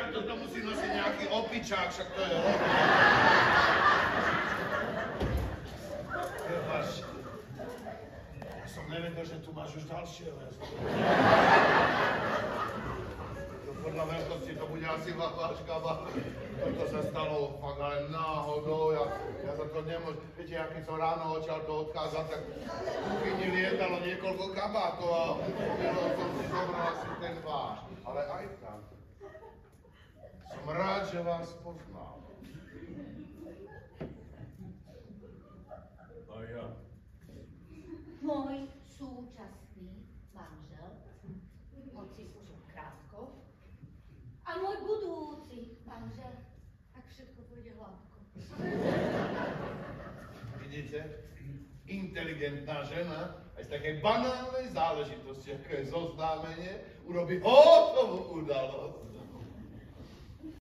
tak to musí nosiť nejaký opičák, však to je Prepač. Ja som nevedel, že tu máš už ďalšie väzby. Podľa veľkosti to bude asi váška, toto sa stalo fakt ale náhodou, ja za to nemôžem. Viete, ja keď som ráno odtiaľ to odchádzal, tak v kuchyni lietalo niekoľko kabátov a som si zobral asi ten váš. Ale aj tak, som rád, že vás poznám. A ja. Môj súčasný manžel, hoci už krátko, a môj budúci manžel, tak všetko pôjde hladko. Vidíte? Inteligentná žena aj z takej banálnej záležitosti, ako je zoznámenie, urobí hotovú udalosť.